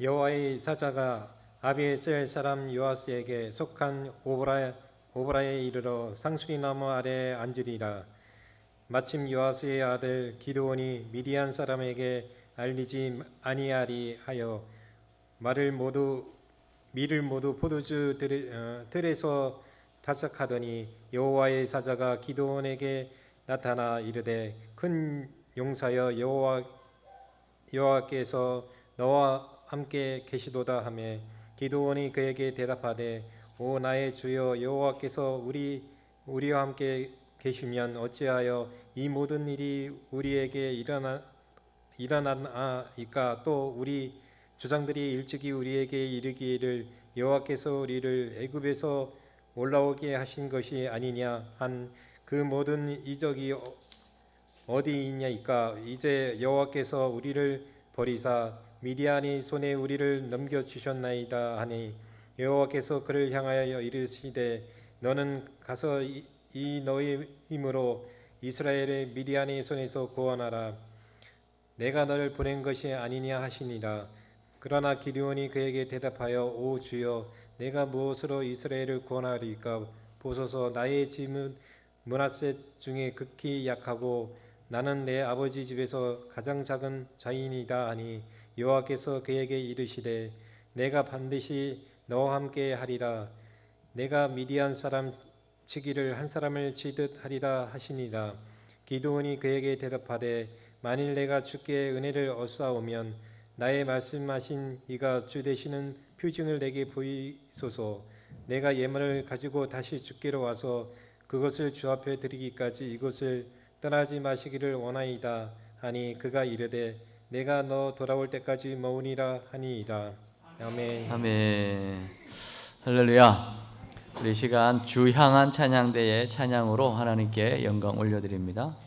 여호와의 사자가 아비에셀 사람 요아스에게 속한 오브라에 이르러 상수리 나무 아래에 앉으리라. 마침 요아스의 아들 기드온이 미디안 사람에게 알리지 아니하리 하여 밀을 모두 포도주 들에서 타작하더니 여호와의 사자가 기드온에게 나타나 이르되 큰 용사여 여호와께서 너와 함께 계시도다 하매 기드온이 그에게 대답하되 오 나의 주여 여호와께서 우리와 함께 계시면 어찌하여 이 모든 일이 우리에게 일어나나이까. 또 우리 조상들이 일찍이 우리에게 이르기를 여호와께서 우리를 애굽에서 올라오게 하신 것이 아니냐 한 그 모든 이적이 어디 있냐이까. 이제 여호와께서 우리를 버리사 미디안이 손에 우리를 넘겨 주셨나이다 하니 여호와께서 그를 향하여 이르시되 너는 가서 이 너의 힘으로 이스라엘의 미디안의 손에서 구원하라. 내가 너를 보낸 것이 아니냐 하시니라. 그러나 기드온이 그에게 대답하여 오 주여 내가 무엇으로 이스라엘을 구원하리까. 보소서 나의 집은 므낫셋 중에 극히 약하고 나는 내 아버지 집에서 가장 작은 자인이다 하니 여호와께서 그에게 이르시되 내가 반드시 너와 함께 하리라. 내가 미디안 사람 치기를 한 사람을 치듯 하리라 하시니라. 기드온이 그에게 대답하되 만일 내가 주께 은혜를 얻사오면 나의 말씀하신 이가 주 되시는 표징을 내게 보이소서. 내가 예물을 가지고 다시 주께로 와서 그것을 주 앞에 드리기까지 이곳을 떠나지 마시기를 원하이다 하니 그가 이르되 내가 너 돌아올 때까지 머무니라 하니이다. 아멘. 아멘. 할렐루야. 우리 시간 주 향한 찬양대의 찬양으로 하나님께 영광 올려드립니다.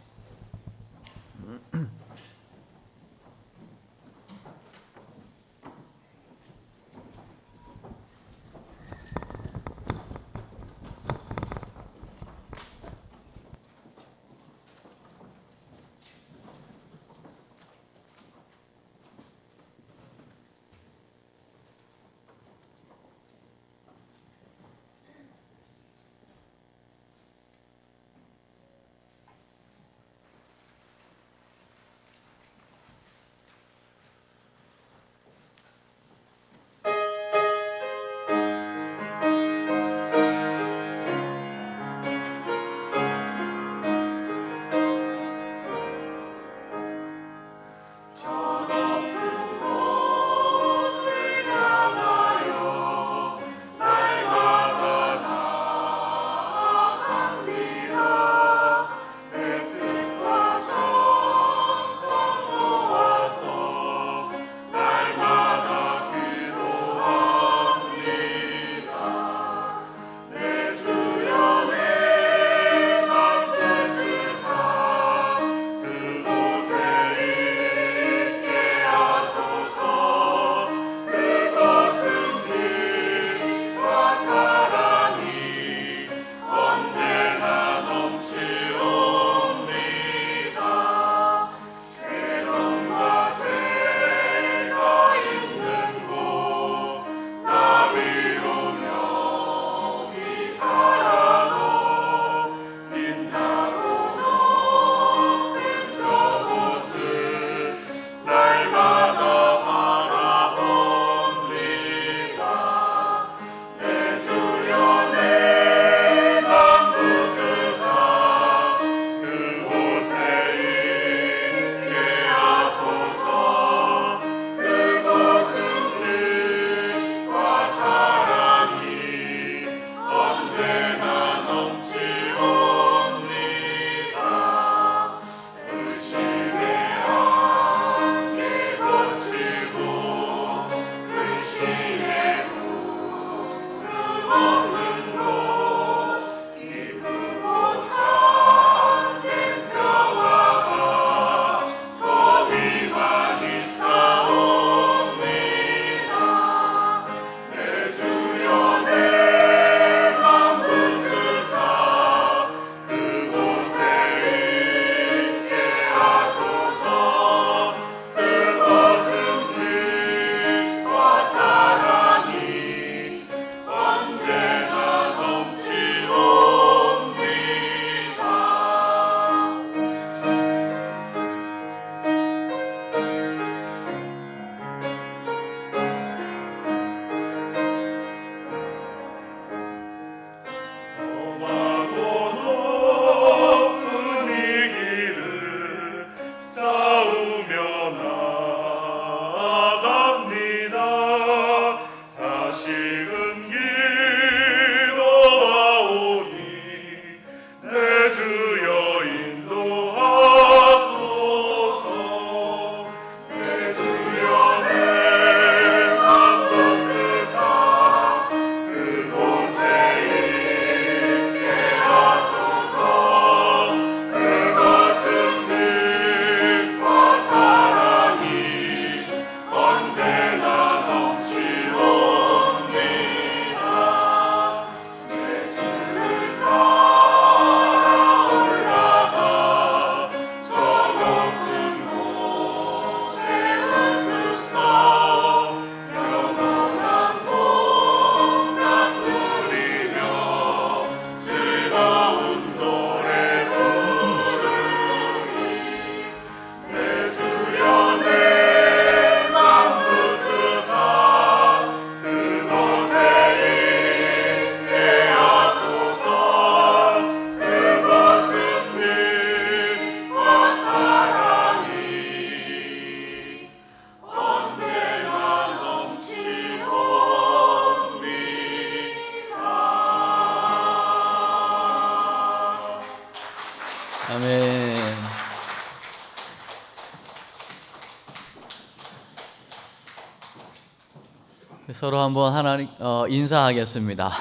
서로 한번 하나님 인사하겠습니다.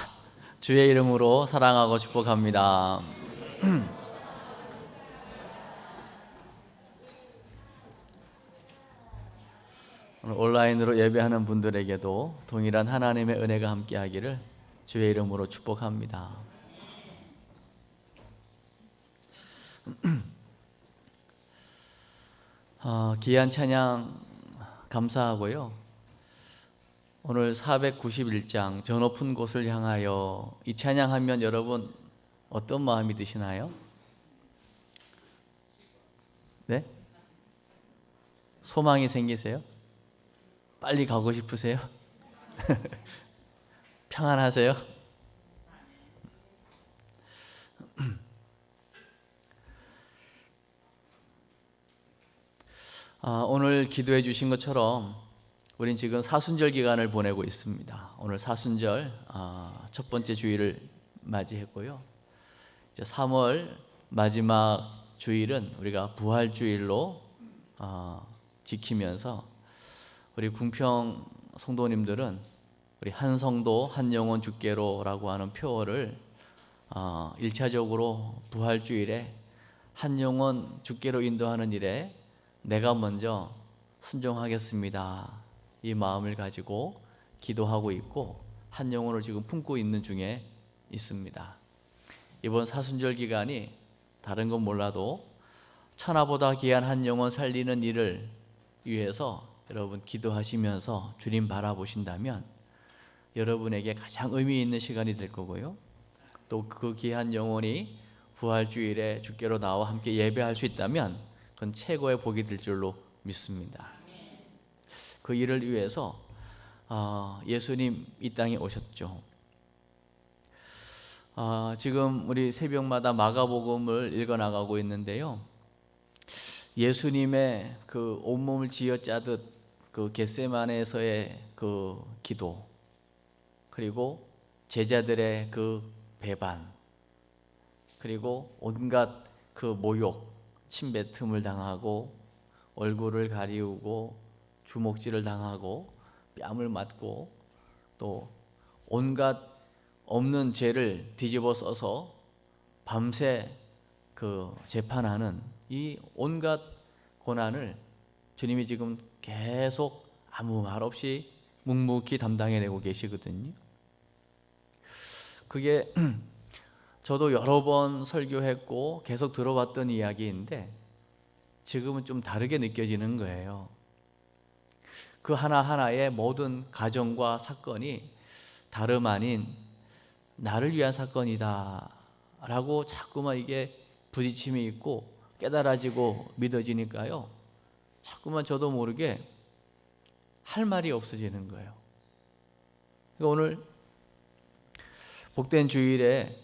주의 이름으로 사랑하고 축복합니다. 오늘 온라인으로 예배하는 분들에게도 동일한 하나님의 은혜가 함께하기를 주의 이름으로 축복합니다. 귀한 찬양 감사하고요. 오늘 491장 저 높은 곳을 향하여 이 찬양하면 여러분 어떤 마음이 드시나요? 네? 소망이 생기세요? 빨리 가고 싶으세요? 평안하세요? 오늘 기도해 주신 것처럼 우린 지금 사순절 기간을 보내고 있습니다. 오늘 사순절 첫 번째 주일을 맞이했고요. 이제 3월 마지막 주일은 우리가 부활주일로 지키면서 우리 궁평 성도님들은 우리 한 성도 한 영혼 주께로라고 하는 표어를 1차적으로 부활주일에 한 영혼 주께로 인도하는 일에 내가 먼저 순종하겠습니다. 이 마음을 가지고 기도하고 있고 한 영혼을 지금 품고 있는 중에 있습니다. 이번 사순절 기간이 다른 건 몰라도 천하보다 귀한 한 영혼 살리는 일을 위해서 여러분 기도하시면서 주님 바라보신다면 여러분에게 가장 의미 있는 시간이 될 거고요. 또 그 귀한 영혼이 부활주일에 주께로 나와 함께 예배할 수 있다면 그건 최고의 복이 될 줄로 믿습니다. 그 일을 위해서 예수님 이 땅에 오셨죠. 지금 우리 새벽마다 마가복음을 읽어나가고 있는데요. 예수님의 그 온몸을 쥐어짜듯 그 겟세마네에서의 그 기도, 그리고 제자들의 그 배반, 그리고 온갖 그 모욕, 침뱉음을 당하고 얼굴을 가리우고 주먹질을 당하고 뺨을 맞고 또 온갖 없는 죄를 뒤집어 써서 밤새 그 재판하는 이 온갖 고난을 주님이 지금 계속 아무 말 없이 묵묵히 담당해내고 계시거든요. 그게 저도 여러 번 설교했고 계속 들어봤던 이야기인데 지금은 좀 다르게 느껴지는 거예요. 그 하나하나의 모든 가정과 사건이 다름 아닌 나를 위한 사건이다 라고 자꾸만 이게 부딪힘이 있고 깨달아지고 믿어지니까요, 자꾸만 저도 모르게 할 말이 없어지는 거예요. 그러니까 오늘 복된 주일에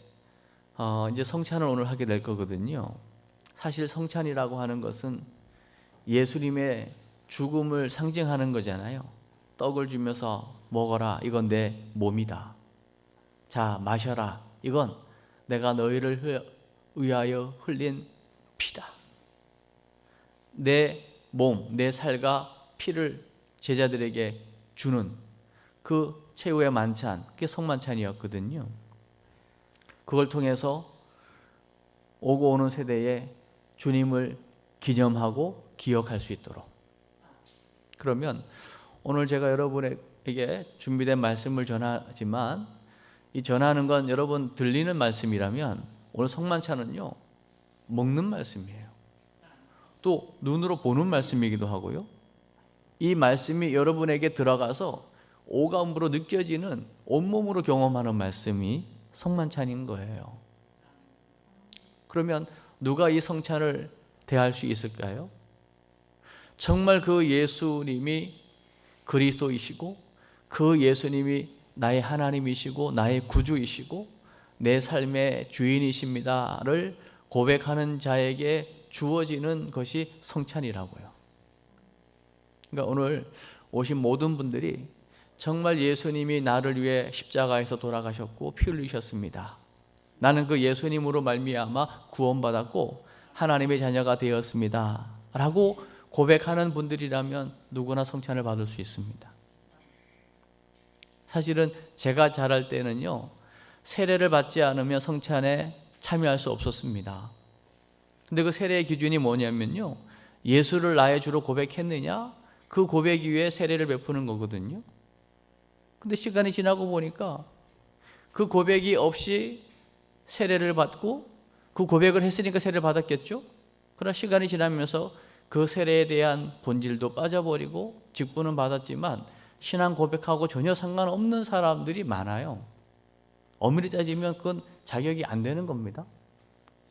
이제 성찬을 오늘 하게 될 거거든요. 사실 성찬이라고 하는 것은 예수님의 죽음을 상징하는 거잖아요. 떡을 주면서 먹어라, 이건 내 몸이다. 자, 마셔라, 이건 내가 너희를 위하여 흘린 피다. 내 몸, 내 살과 피를 제자들에게 주는 그 최후의 만찬, 그게 성만찬이었거든요. 그걸 통해서 오고 오는 세대에 주님을 기념하고 기억할 수 있도록. 그러면 오늘 제가 여러분에게 준비된 말씀을 전하지만 이 전하는 건 여러분 들리는 말씀이라면 오늘 성만찬은요, 먹는 말씀이에요. 또 눈으로 보는 말씀이기도 하고요. 이 말씀이 여러분에게 들어가서 오감으로 느껴지는, 온몸으로 경험하는 말씀이 성만찬인 거예요. 그러면 누가 이 성찬을 대할 수 있을까요? 정말 그 예수님이 그리스도이시고 그 예수님이 나의 하나님이시고 나의 구주이시고 내 삶의 주인이십니다를 고백하는 자에게 주어지는 것이 성찬이라고요. 그러니까 오늘 오신 모든 분들이 정말 예수님이 나를 위해 십자가에서 돌아가셨고 피 흘리셨습니다. 나는 그 예수님으로 말미암아 구원받았고 하나님의 자녀가 되었습니다 라고 고백하는 분들이라면 누구나 성찬을 받을 수 있습니다. 사실은 제가 자랄 때는요, 세례를 받지 않으면 성찬에 참여할 수 없었습니다. 근데 그 세례의 기준이 뭐냐면요, 예수를 나의 주로 고백했느냐, 그 고백 위에 세례를 베푸는 거거든요. 근데 시간이 지나고 보니까 그 고백이 없이 세례를 받고, 그 고백을 했으니까 세례를 받았겠죠. 그러나 시간이 지나면서 그 세례에 대한 본질도 빠져버리고 직분은 받았지만 신앙 고백하고 전혀 상관없는 사람들이 많아요. 엄밀히 따지면 그건 자격이 안 되는 겁니다.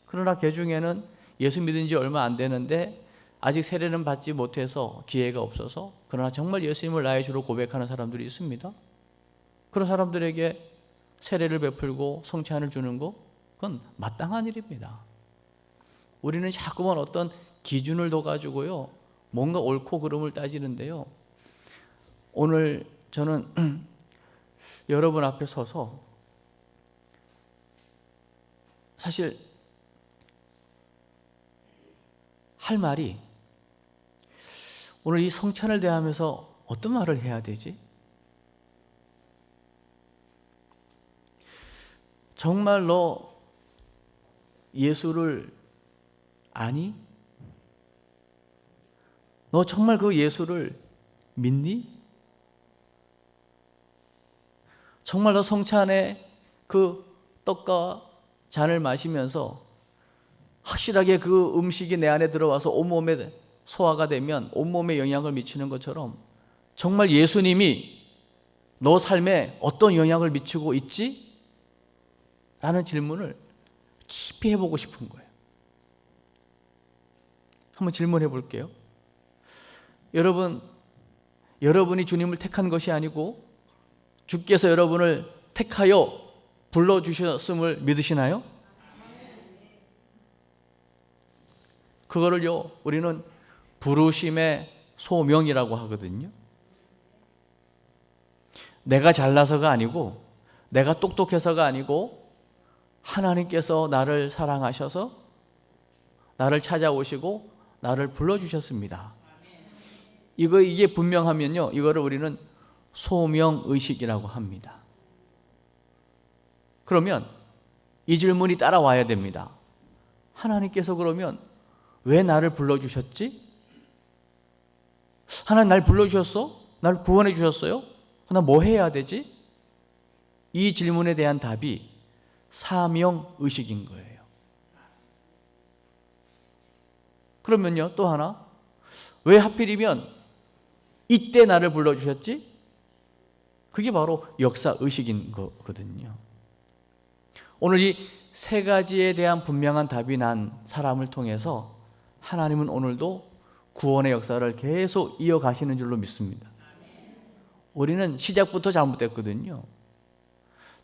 그러나 그 중에는 예수 믿은 지 얼마 안 되는데 아직 세례는 받지 못해서 기회가 없어서, 그러나 정말 예수님을 나의 주로 고백하는 사람들이 있습니다. 그런 사람들에게 세례를 베풀고 성찬을 주는 거, 그건 마땅한 일입니다. 우리는 자꾸만 어떤 기준을 둬가지고요, 뭔가 옳고 그름을 따지는데요. 오늘 저는 여러분 앞에 서서 사실 할 말이, 오늘 이 성찬을 대하면서 어떤 말을 해야 되지? 정말 너 예수를 아니? 너 정말 그 예수를 믿니? 정말 너 성찬에 그 떡과 잔을 마시면서 확실하게 그 음식이 내 안에 들어와서 온몸에 소화가 되면 온몸에 영향을 미치는 것처럼 정말 예수님이 너 삶에 어떤 영향을 미치고 있지? 라는 질문을 깊이 해보고 싶은 거예요. 한번 질문해 볼게요. 여러분이 주님을 택한 것이 아니고 주께서 여러분을 택하여 불러주셨음을 믿으시나요? 그거를요, 우리는 부르심의 소명이라고 하거든요. 내가 잘나서가 아니고, 내가 똑똑해서가 아니고, 하나님께서 나를 사랑하셔서 나를 찾아오시고 나를 불러주셨습니다. 이게 분명하면요, 이거를 우리는 소명의식이라고 합니다. 그러면 이 질문이 따라와야 됩니다. 하나님께서 그러면 왜 나를 불러주셨지? 하나님 날 불러주셨어? 날 구원해 주셨어요? 나 뭐 해야 되지? 이 질문에 대한 답이 사명의식인 거예요. 그러면요, 또 하나, 왜 하필이면 이때 나를 불러주셨지? 그게 바로 역사의식인 거거든요. 오늘 이 세 가지에 대한 분명한 답이 난 사람을 통해서 하나님은 오늘도 구원의 역사를 계속 이어가시는 줄로 믿습니다. 우리는 시작부터 잘못됐거든요.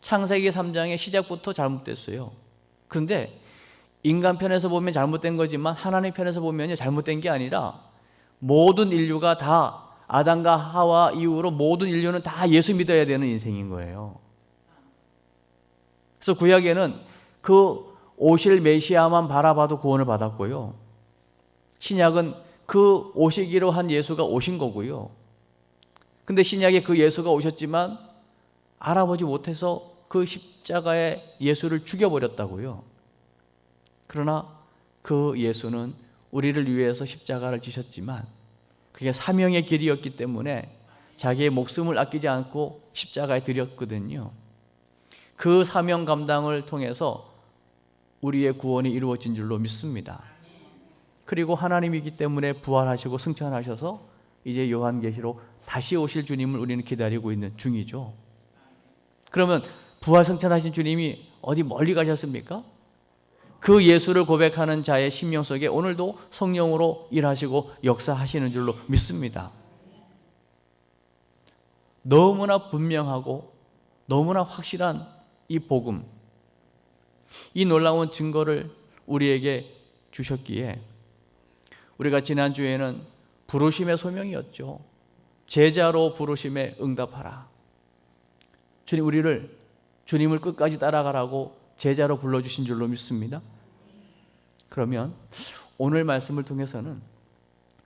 창세기 3장의 시작부터 잘못됐어요. 그런데 인간 편에서 보면 잘못된 거지만 하나님 편에서 보면 잘못된 게 아니라 모든 인류가 다 아담과 하와 이후로 모든 인류는 다 예수 믿어야 되는 인생인 거예요. 그래서 구약에는 그 오실 메시아만 바라봐도 구원을 받았고요. 신약은 그 오시기로 한 예수가 오신 거고요. 근데 신약에 그 예수가 오셨지만 알아보지 못해서 그 십자가에 예수를 죽여버렸다고요. 그러나 그 예수는 우리를 위해서 십자가를 지셨지만 그게 사명의 길이었기 때문에 자기의 목숨을 아끼지 않고 십자가에 드렸거든요. 그 사명 감당을 통해서 우리의 구원이 이루어진 줄로 믿습니다. 그리고 하나님이기 때문에 부활하시고 승천하셔서 이제 요한계시로 다시 오실 주님을 우리는 기다리고 있는 중이죠. 그러면 부활 승천하신 주님이 어디 멀리 가셨습니까? 그 예수를 고백하는 자의 심령 속에 오늘도 성령으로 일하시고 역사하시는 줄로 믿습니다. 너무나 분명하고 너무나 확실한 이 복음, 이 놀라운 증거를 우리에게 주셨기에 우리가 지난주에는 부르심의 소명이었죠. 제자로 부르심에 응답하라. 주님, 우리를 주님을 끝까지 따라가라고 제자로 불러주신 줄로 믿습니다. 그러면 오늘 말씀을 통해서는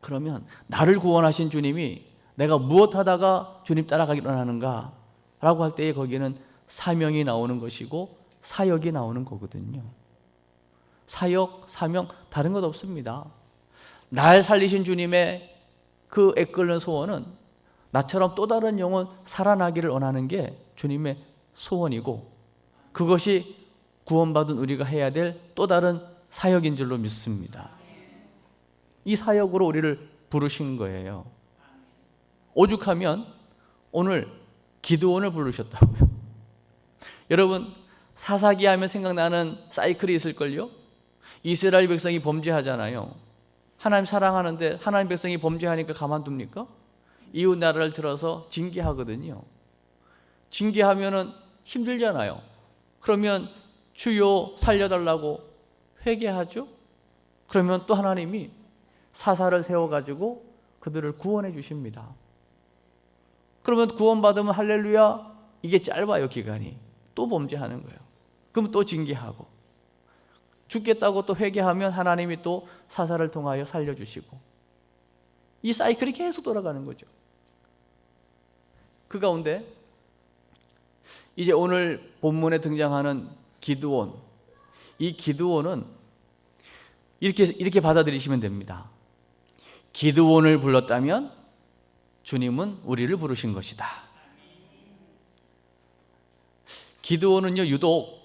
그러면 나를 구원하신 주님이 내가 무엇 하다가 주님 따라가기로 하는가, 라고 할 때에 거기는 사명이 나오는 것이고 사역이 나오는 거거든요. 사역, 사명 다른 것 없습니다. 날 살리신 주님의 그 애끓는 소원은 나처럼 또 다른 영혼 살아나기를 원하는 게 주님의 소원이고, 그것이 구원받은 우리가 해야 될 또 다른 사역인 줄로 믿습니다. 이 사역으로 우리를 부르신 거예요. 오죽하면 오늘 기드온을 부르셨다고요. 여러분, 사사기 하면 생각나는 사이클이 있을걸요? 이스라엘 백성이 범죄하잖아요. 하나님 사랑하는데 하나님 백성이 범죄하니까 가만둡니까? 이웃 나라를 들어서 징계하거든요. 징계하면은 힘들잖아요. 그러면 주여 살려달라고 회개하죠. 그러면 또 하나님이 사사를 세워가지고 그들을 구원해 주십니다. 그러면 구원받으면 할렐루야, 이게 짧아요. 기간이. 또 범죄하는 거예요. 그럼 또 징계하고, 죽겠다고 또 회개하면 하나님이 또 사사를 통하여 살려주시고, 이 사이클이 계속 돌아가는 거죠. 그 가운데 이제 오늘 본문에 등장하는 기드온, 이 기드온은 이렇게 받아들이시면 됩니다. 기드온을 불렀다면 주님은 우리를 부르신 것이다. 기드온은요, 유독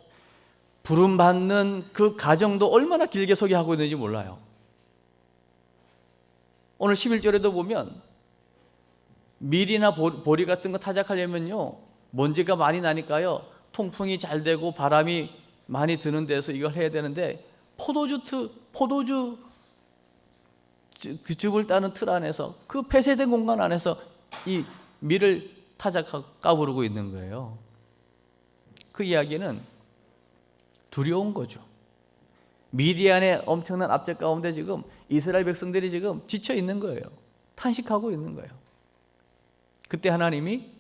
부름받는 그 가정도 얼마나 길게 소개하고 있는지 몰라요. 오늘 11절에도 보면 밀이나 보리 같은 거 타작하려면요, 먼지가 많이 나니까요, 통풍이 잘 되고 바람이 많이 드는 데서 이걸 해야 되는데, 포도주 즙을 따는 틀 안에서, 그 폐쇄된 공간 안에서 이 밀을 까부르고 있는 거예요. 그 이야기는 두려운 거죠. 미디안의 엄청난 압제 가운데 지금 이스라엘 백성들이 지금 지쳐 있는 거예요. 탄식하고 있는 거예요. 그때 하나님이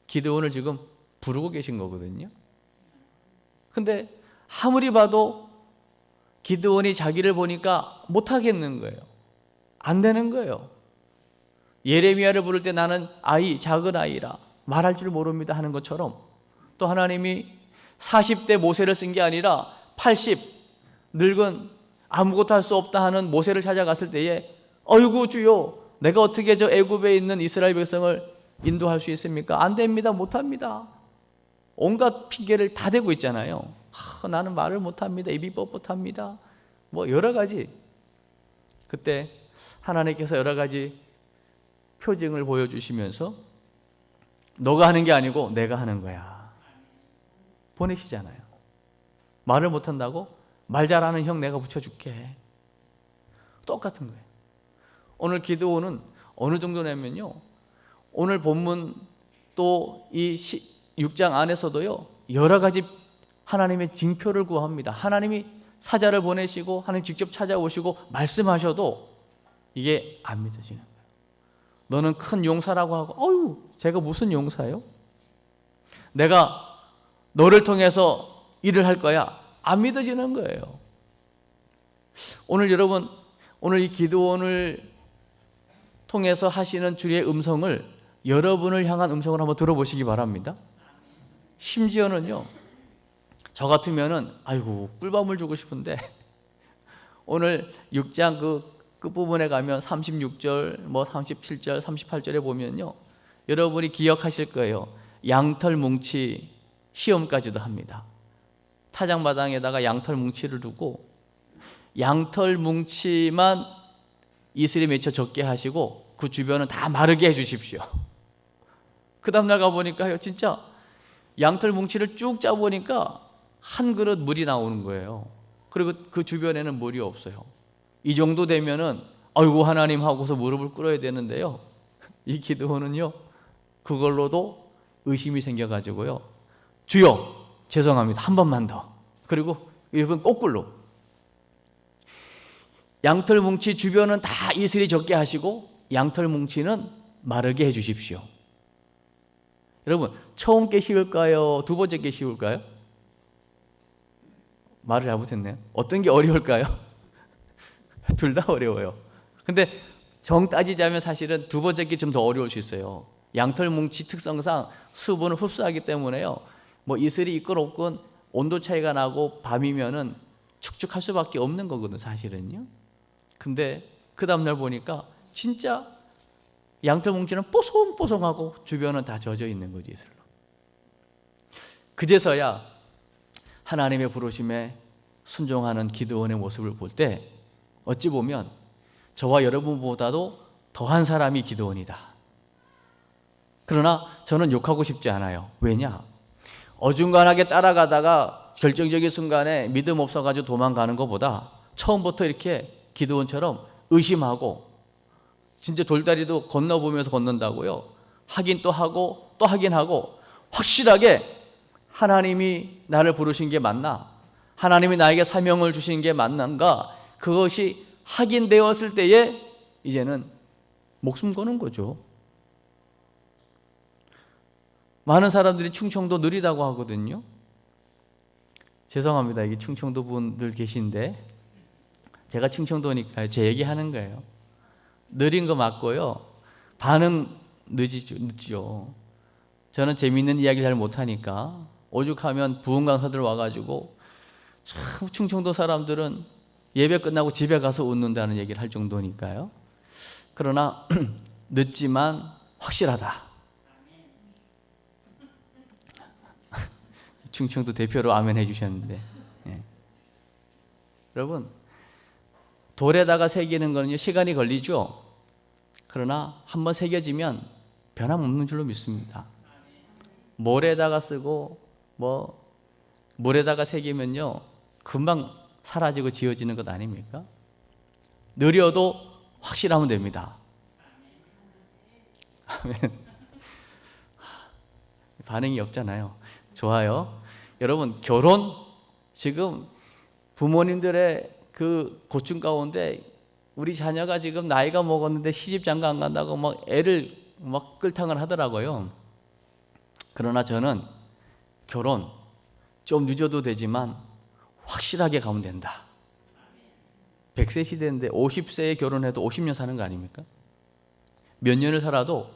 기드온을 지금 부르고 계신 거거든요. 근데 아무리 봐도 기드온이 자기를 보니까 못하겠는 거예요. 안 되는 거예요. 예레미야를 부를 때 나는 작은 아이라 말할 줄 모릅니다 하는 것처럼, 또 하나님이 40대 모세를 쓴 게 아니라 80 늙은 아무것도 할 수 없다 하는 모세를 찾아갔을 때에, 어이구 주여, 내가 어떻게 저 애굽에 있는 이스라엘 백성을 인도할 수 있습니까? 안 됩니다. 못합니다. 온갖 핑계를 다 대고 있잖아요. 나는 말을 못합니다. 입이 뻣뻣합니다. 뭐 여러 가지. 그때 하나님께서 여러 가지 표징을 보여주시면서 너가 하는 게 아니고 내가 하는 거야 보내시잖아요. 말을 못한다고? 말 잘하는 형 내가 붙여줄게. 똑같은 거예요. 오늘 기드온은 어느 정도냐면요, 오늘 본문 또 이 6장 안에서도요, 여러 가지 하나님의 징표를 구합니다. 하나님이 사자를 보내시고 하나님 직접 찾아오시고 말씀하셔도 이게 안 믿어지는 거예요. 너는 큰 용사라고 하고, 어휴, 제가 무슨 용사예요? 내가 너를 통해서 일을 할 거야. 안 믿어지는 거예요. 오늘 여러분, 오늘 이 기드온을 통해서 하시는 주의 음성을, 여러분을 향한 음성을 한번 들어보시기 바랍니다. 심지어는요, 저 같으면은 아이고 꿀밤을 주고 싶은데, 오늘 6장 그 끝부분에 가면 36절, 뭐 37절, 38절에 보면요, 여러분이 기억하실 거예요. 양털 뭉치 시험까지도 합니다. 타작마당에다가 양털 뭉치를 두고 양털 뭉치만 이슬에 맺혀 적게 하시고 그 주변은 다 마르게 해주십시오. 그 다음날 가보니까요, 진짜 양털 뭉치를 쭉 짜보니까 한 그릇 물이 나오는 거예요. 그리고 그 주변에는 물이 없어요. 이 정도 되면은 아이고 하나님 하고서 무릎을 꿇어야 되는데요, 이 기드온은요 그걸로도 의심이 생겨가지고요, 주여 죄송합니다, 한 번만 더. 그리고 이번 거꾸로 양털 뭉치 주변은 다 이슬이 적게 하시고 양털 뭉치는 마르게 해주십시오. 여러분, 처음 게 쉬울까요? 두 번째 게 쉬울까요? 말을 잘못했네요. 어떤 게 어려울까요? 둘 다 어려워요. 근데 정 따지자면 사실은 두 번째 게 좀 더 어려울 수 있어요. 양털 뭉치 특성상 수분을 흡수하기 때문에요. 뭐 이슬이 있건 없건 온도 차이가 나고 밤이면은 축축할 수밖에 없는 거거든 사실은요. 근데 그 다음날 보니까 진짜 양털 뭉치는 뽀송뽀송하고 주변은 다 젖어 있는 거지 이슬로. 그제서야 하나님의 부르심에 순종하는 기드온의 모습을 볼 때 어찌 보면 저와 여러분보다도 더한 사람이 기드온이다. 그러나 저는 욕하고 싶지 않아요. 왜냐? 어중간하게 따라가다가 결정적인 순간에 믿음 없어가지고 도망가는 것보다 처음부터 이렇게 기드온처럼 의심하고 진짜 돌다리도 건너보면서 걷는다고요. 확인 또 하고 또 확인하고 확실하게 하나님이 나를 부르신 게 맞나? 하나님이 나에게 사명을 주신 게 맞는가? 그것이 확인되었을 때에 이제는 목숨 거는 거죠. 많은 사람들이 충청도 느리다고 하거든요. 죄송합니다. 여기 충청도 분들 계신데 제가 충청도니까 제 얘기하는 거예요. 느린 거 맞고요. 반응 늦죠. 저는 재미있는 이야기 잘 못하니까 오죽하면 부흥 강사들 와가지고 참 충청도 사람들은 예배 끝나고 집에 가서 웃는다는 얘기를 할 정도니까요. 그러나 늦지만 확실하다. 충청도 대표로 아멘 해주셨는데, 예. 여러분 돌에다가 새기는 거는요 시간이 걸리죠. 그러나 한번 새겨지면 변함없는 줄로 믿습니다. 모래에다가 쓰고 물에다가 새기면요 금방 사라지고 지워지는 것 아닙니까? 느려도 확실하면 됩니다. 아멘. 반응이 없잖아요. 좋아요. 여러분 결혼 지금 부모님들의 그 고충 가운데 우리 자녀가 지금 나이가 먹었는데 시집 장가 안 간다고 막 애를 막 끌탕을 하더라고요. 그러나 저는 결혼 좀 늦어도 되지만 확실하게 가면 된다. 100세 시대인데 50세에 결혼해도 50년 사는 거 아닙니까? 몇 년을 살아도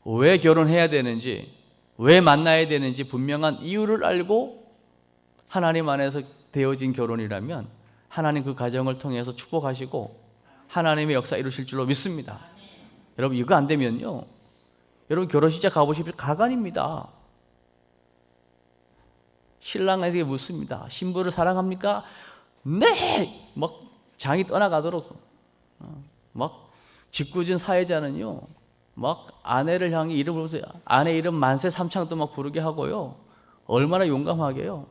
왜 결혼해야 되는지 왜 만나야 되는지 분명한 이유를 알고 하나님 안에서 되어진 결혼이라면 하나님 그 가정을 통해서 축복하시고 하나님의 역사 이루실 줄로 믿습니다. 여러분 이거 안 되면요 여러분 결혼식장 가보시면 가관입니다. 신랑에게 묻습니다. 신부를 사랑합니까? 네! 막 장이 떠나가도록 막 짓궂은 사회자는요 막 아내를 향해 이름을 부르면서 아내 이름 만세 삼창도 막 부르게 하고요. 얼마나 용감하게요.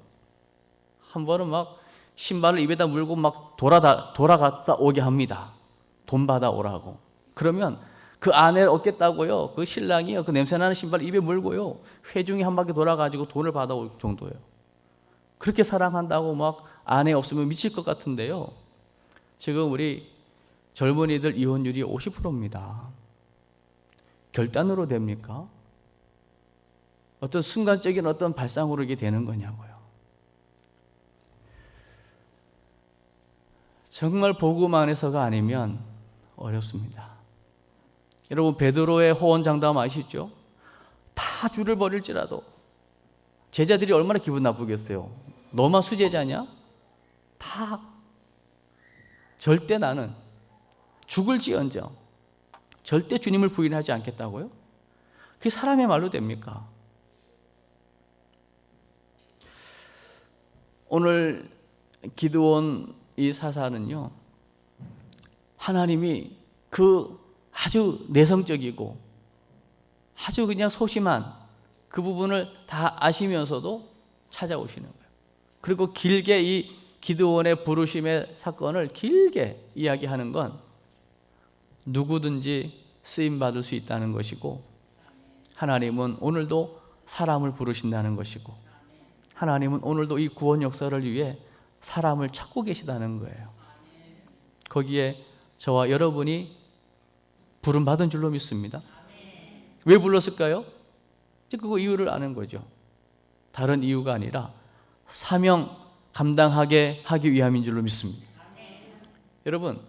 한 번은 막 신발을 입에다 물고 막 돌아갔다 오게 합니다. 돈 받아 오라고. 그러면 그 아내를 얻겠다고요. 그 신랑이요 그 냄새나는 신발 입에 물고요 회중이 한 바퀴 돌아가지고 돈을 받아올 정도예요. 그렇게 사랑한다고 막 아내 없으면 미칠 것 같은데요. 지금 우리 젊은이들 이혼율이 50%입니다. 결단으로 됩니까? 어떤 순간적인 어떤 발상으로 이게 되는 거냐고요. 정말 복음 안에서가 아니면 어렵습니다. 여러분 베드로의 호언장담 아시죠? 다 줄을 버릴지라도 제자들이 얼마나 기분 나쁘겠어요. 너만 수제자냐? 다 절대 나는 죽을지언정 절대 주님을 부인하지 않겠다고요? 그게 사람의 말로 됩니까? 오늘 기드온 이 사사는요 하나님이 그 아주 내성적이고 아주 그냥 소심한 그 부분을 다 아시면서도 찾아오시는 거예요. 그리고 길게 이 기드온의 부르심의 사건을 길게 이야기하는 건 누구든지 쓰임받을 수 있다는 것이고 하나님은 오늘도 사람을 부르신다는 것이고 하나님은 오늘도 이 구원 역사를 위해 사람을 찾고 계시다는 거예요. 거기에 저와 여러분이 부름받은 줄로 믿습니다. 왜 불렀을까요? 그 이유를 아는 거죠. 다른 이유가 아니라 사명 감당하게 하기 위함인 줄로 믿습니다. 여러분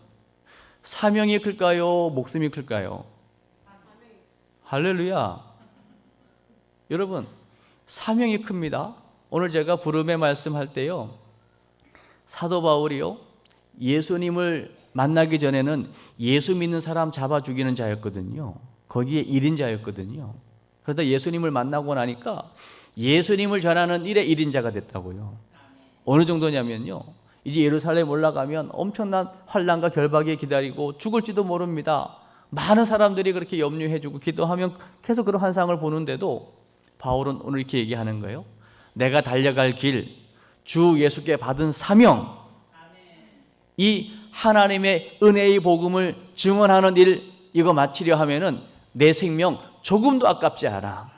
사명이 클까요? 목숨이 클까요? 할렐루야. 여러분, 사명이 큽니다. 오늘 제가 부름의 말씀할 때요, 사도 바울이요, 예수님을 만나기 전에는 예수 믿는 사람 잡아 죽이는 자였거든요. 거기에 1인자였거든요. 그러다 예수님을 만나고 나니까 예수님을 전하는 일의 1인자가 됐다고요. 어느 정도냐면요, 이제 예루살렘 올라가면 엄청난 환난과 결박이 기다리고 죽을지도 모릅니다. 많은 사람들이 그렇게 염려해주고 기도하면 계속 그런 환상을 보는데도 바울은 오늘 이렇게 얘기하는 거예요. 내가 달려갈 길, 주 예수께 받은 사명, 이 하나님의 은혜의 복음을 증언하는 일, 이거 마치려 하면은 내 생명 조금도 아깝지 않아.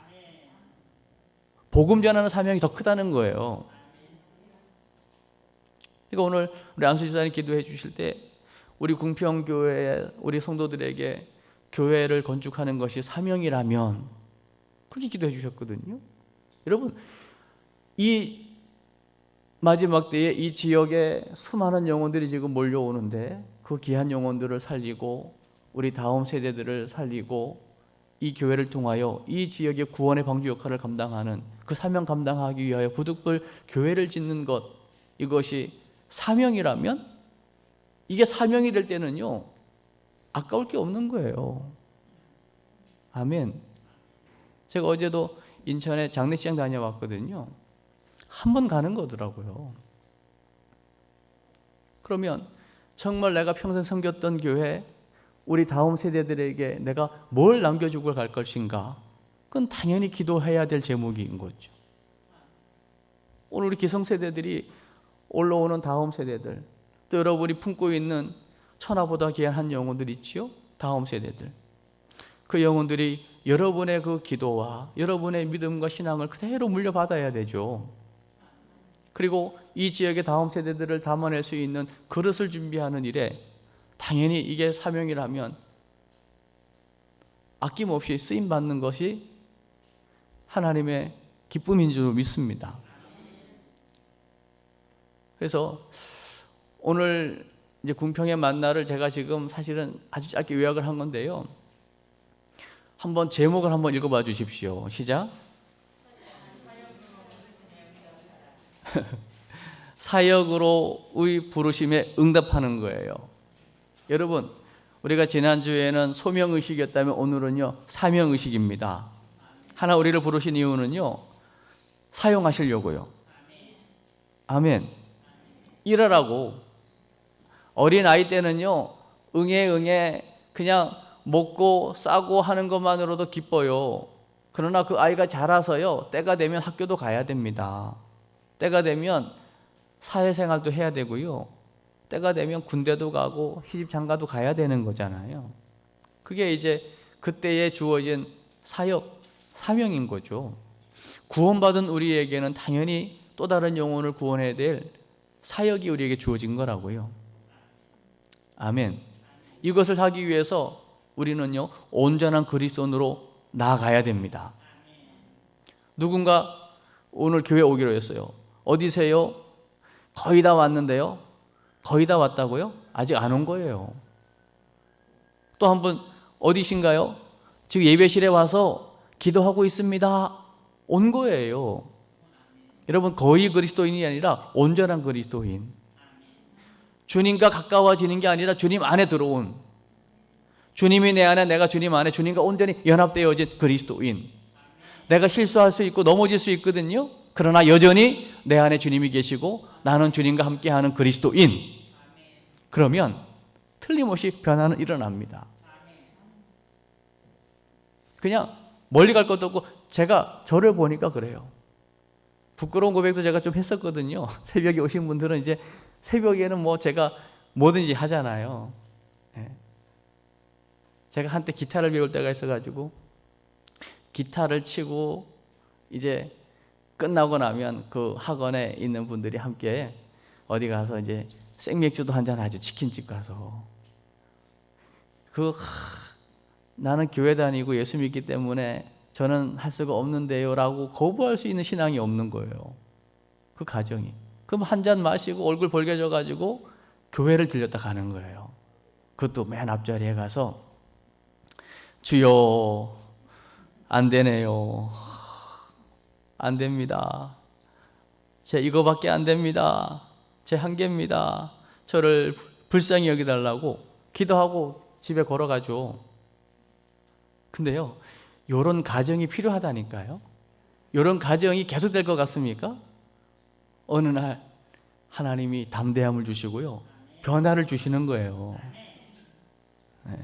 복음 전하는 사명이 더 크다는 거예요. 그러니까 오늘 우리 안수 집사님 기도해 주실 때 우리 궁평교회 우리 성도들에게 교회를 건축하는 것이 사명이라면 그렇게 기도해 주셨거든요. 여러분, 이 마지막 때에 이 지역에 수많은 영혼들이 지금 몰려오는데 그 귀한 영혼들을 살리고 우리 다음 세대들을 살리고 이 교회를 통하여 이 지역의 구원의 방주 역할을 감당하는 그 사명 감당하기 위하여 부득불 교회를 짓는 것, 이것이 사명이라면 이게 사명이 될 때는요, 아까울 게 없는 거예요. 아멘. 제가 어제도 인천에 장례식장 다녀왔거든요. 한 번 가는 거더라고요. 그러면 정말 내가 평생 섬겼던 교회, 우리 다음 세대들에게 내가 뭘 남겨주고 갈 것인가? 그건 당연히 기도해야 될 제목인 거죠. 오늘 우리 기성세대들이 올라오는 다음 세대들, 또 여러분이 품고 있는 천하보다 귀한 한 영혼들 있지요? 다음 세대들. 그 영혼들이 여러분의 그 기도와 여러분의 믿음과 신앙을 그대로 물려받아야 되죠. 그리고 이 지역의 다음 세대들을 담아낼 수 있는 그릇을 준비하는 일에 당연히 이게 사명이라면 아낌없이 쓰임받는 것이 하나님의 기쁨인 줄 믿습니다. 그래서 오늘 이제 궁평의 만나를 제가 지금 사실은 아주 짧게 요약을 한 건데요. 한번 제목을 한번 읽어봐 주십시오. 시작. 사역으로의 부르심에 응답하는 거예요. 여러분, 우리가 지난주에는 소명의식이었다면 오늘은요, 사명의식입니다. 하나 우리를 부르신 이유는요, 사용하시려고요. 아멘. 일하라고. 어린 아이 때는요, 응애 그냥 먹고 싸고 하는 것만으로도 기뻐요. 그러나 그 아이가 자라서요, 때가 되면 학교도 가야 됩니다. 때가 되면 사회생활도 해야 되고요. 때가 되면 군대도 가고 시집 장가도 가야 되는 거잖아요. 그게 이제 그때에 주어진 사역, 사명인 거죠. 구원받은 우리에게는 당연히 또 다른 영혼을 구원해야 될 사역이 우리에게 주어진 거라고요. 아멘. 이것을 하기 위해서 우리는요, 온전한 그리스도인으로 나아가야 됩니다. 누군가 오늘 교회 오기로 했어요. 어디세요? 거의 다 왔는데요. 거의 다 왔다고요? 아직 안 온 거예요. 또 한 번 어디신가요? 지금 예배실에 와서 기도하고 있습니다. 온 거예요. 여러분, 거의 그리스도인이 아니라 온전한 그리스도인. 주님과 가까워지는 게 아니라 주님 안에 들어온, 주님이 내 안에, 내가 주님 안에, 주님과 온전히 연합되어진 그리스도인. 내가 실수할 수 있고 넘어질 수 있거든요. 그러나 여전히 내 안에 주님이 계시고 나는 주님과 함께하는 그리스도인. 그러면 틀림없이 변화는 일어납니다. 그냥 멀리 갈 것도 없고, 제가 저를 보니까 그래요. 부끄러운 고백도 제가 좀 했었거든요. 새벽에 오신 분들은 이제 새벽에는 뭐 제가 뭐든지 하잖아요. 제가 한때 기타를 배울 때가 있어가지고 기타를 치고 이제 끝나고 나면 그 학원에 있는 분들이 함께 어디 가서 이제 생맥주도 한잔 하죠. 치킨집 가서. 나는 교회 다니고 예수 믿기 때문에 저는 할 수가 없는데요 라고 거부할 수 있는 신앙이 없는 거예요. 그 가정이. 그럼 한 잔 마시고 얼굴 벌개져 가지고 교회를 들렸다 가는 거예요. 그것도 맨 앞자리에 가서 주여 안 되네요. 안 됩니다. 제 이거밖에 안 됩니다. 제 한계입니다. 저를 불쌍히 여기달라고 기도하고 집에 걸어가죠. 근데요, 이런 가정이 필요하다니까요. 이런 가정이 계속될 것 같습니까? 어느 날 하나님이 담대함을 주시고요, 변화를 주시는 거예요. 네.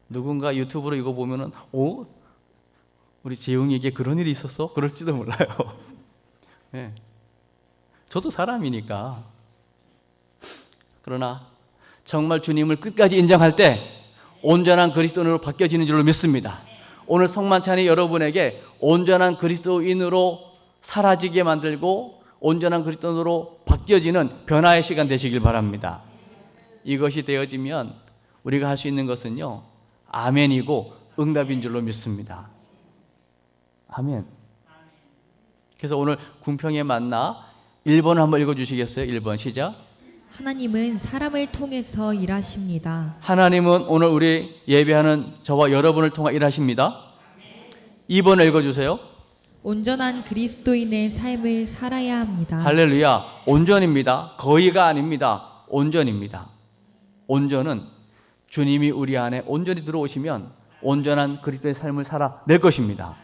누군가 유튜브로 이거 보면은 우리 재용이에게 그런 일이 있었어? 그럴지도 몰라요. 네. 저도 사람이니까. 그러나 정말 주님을 끝까지 인정할 때 온전한 그리스도인으로 바뀌어지는 줄로 믿습니다. 오늘 성만찬이 여러분에게 온전한 그리스도인으로 사라지게 만들고 온전한 그리스도인으로 바뀌어지는 변화의 시간 되시길 바랍니다. 이것이 되어지면 우리가 할 수 있는 것은요, 아멘이고 응답인 줄로 믿습니다. 아멘. 그래서 오늘 궁평의 만나 1번 한번 읽어주시겠어요? 1번 시작. 하나님은 사람을 통해서 일하십니다. 하나님은 오늘 우리 예배하는 저와 여러분을 통해 일하십니다. 2번 읽어주세요. 온전한 그리스도인의 삶을 살아야 합니다. 할렐루야. 온전입니다. 거의가 아닙니다. 온전입니다. 온전은 주님이 우리 안에 온전히 들어오시면 온전한 그리스도의 삶을 살아낼 것입니다.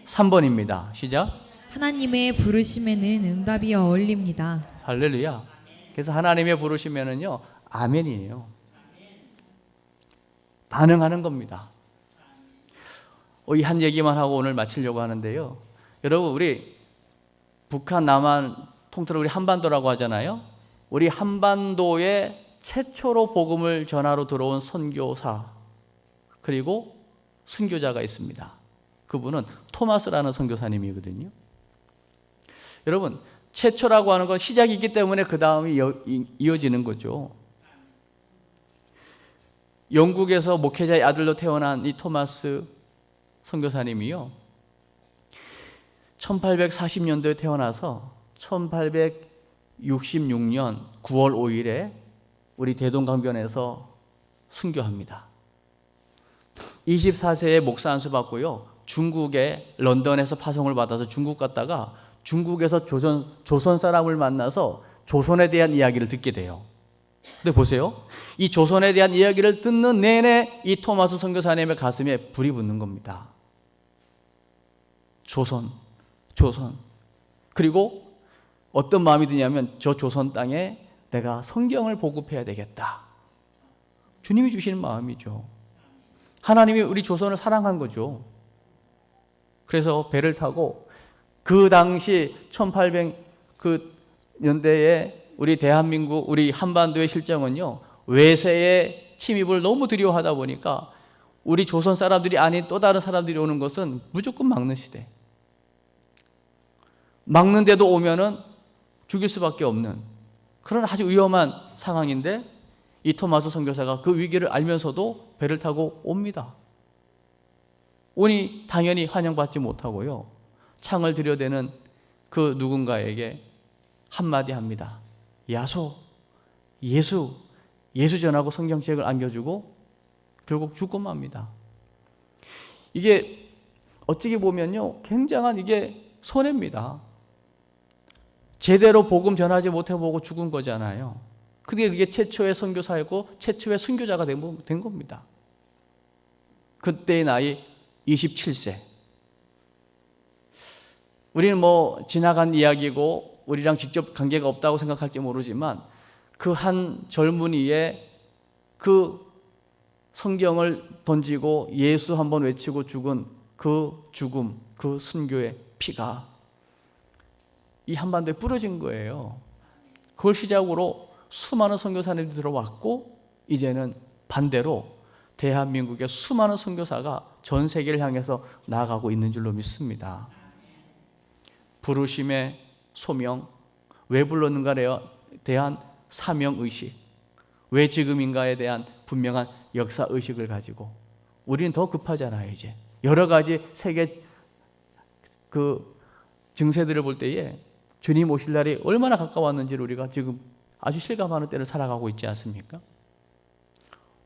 3번입니다. 시작. 하나님의 부르심에는 응답이 어울립니다. 할렐루야. 그래서 하나님의 부르시면은요, 아멘이에요. 반응하는 겁니다. 이 한 얘기만 하고 오늘 마치려고 하는데요. 여러분, 우리 북한, 남한 통틀어 우리 한반도라고 하잖아요. 우리 한반도에 최초로 복음을 전하러 들어온 선교사 그리고 순교자가 있습니다. 그분은 토마스라는 선교사님이거든요. 여러분, 최초라고 하는 건 시작이기 때문에 그 다음이 이어지는 거죠. 영국에서 목회자의 아들로 태어난 이 토마스 선교사님이요, 1840년도에 태어나서 1866년 9월 5일에 우리 대동강변에서 순교합니다. 24세에 목사 안수 받고요, 중국의 런던에서 파송을 받아서 중국 갔다가 중국에서 조선 사람을 만나서 조선에 대한 이야기를 듣게 돼요. 근데 보세요, 이 조선에 대한 이야기를 듣는 내내 이 토마스 선교사님의 가슴에 불이 붙는 겁니다. 조선. 그리고 어떤 마음이 드냐면 저 조선 땅에 내가 성경을 보급해야 되겠다. 주님이 주시는 마음이죠. 하나님이 우리 조선을 사랑한 거죠. 그래서 배를 타고 그 당시 1800년대에 우리 대한민국, 우리 한반도의 실정은요, 외세의 침입을 너무 두려워하다 보니까 우리 조선 사람들이 아닌 또 다른 사람들이 오는 것은 무조건 막는 시대. 막는데도 오면은 죽일 수밖에 없는 그런 아주 위험한 상황인데 이 토마스 선교사가 그 위기를 알면서도 배를 타고 옵니다. 오니 당연히 환영받지 못하고요, 창을 들여대는 그 누군가에게 한마디 합니다. 야소, 예수 전하고 성경책을 안겨주고 결국 죽고 맙니다. 이게 어찌게 보면요, 굉장한 이게 손해입니다. 제대로 복음 전하지 못해보고 죽은 거잖아요. 그게 최초의 선교사이고 최초의 순교자가 된 겁니다. 그때의 나이 27세. 우리는 뭐 지나간 이야기고 우리랑 직접 관계가 없다고 생각할지 모르지만 그 한 젊은이의 그 성경을 던지고 예수 한번 외치고 죽은 그 죽음, 그 순교의 피가 이 한반도에 뿌려진 거예요. 그걸 시작으로 수많은 선교사님들이 들어왔고 이제는 반대로 대한민국의 수많은 선교사가 전 세계를 향해서 나아가고 있는 줄로 믿습니다. 부르심의 소명, 왜 불렀는가에 대한 사명의식, 왜 지금인가에 대한 분명한 역사의식을 가지고 우리는 더 급하잖아요. 이제 여러 가지 세계 그 증세들을 볼 때에 주님 오실 날이 얼마나 가까웠는지를 우리가 지금 아주 실감하는 때를 살아가고 있지 않습니까?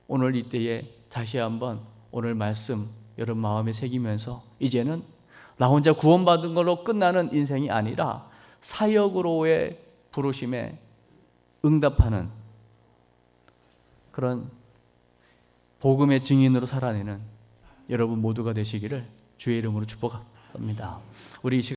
오늘 이때에 다시 한번 오늘 말씀 여러분 마음에 새기면서 이제는 나 혼자 구원받은 걸로 끝나는 인생이 아니라 사역으로의 부르심에 응답하는 그런 복음의 증인으로 살아내는 여러분 모두가 되시기를 주의 이름으로 축복합니다. 우리 이 시간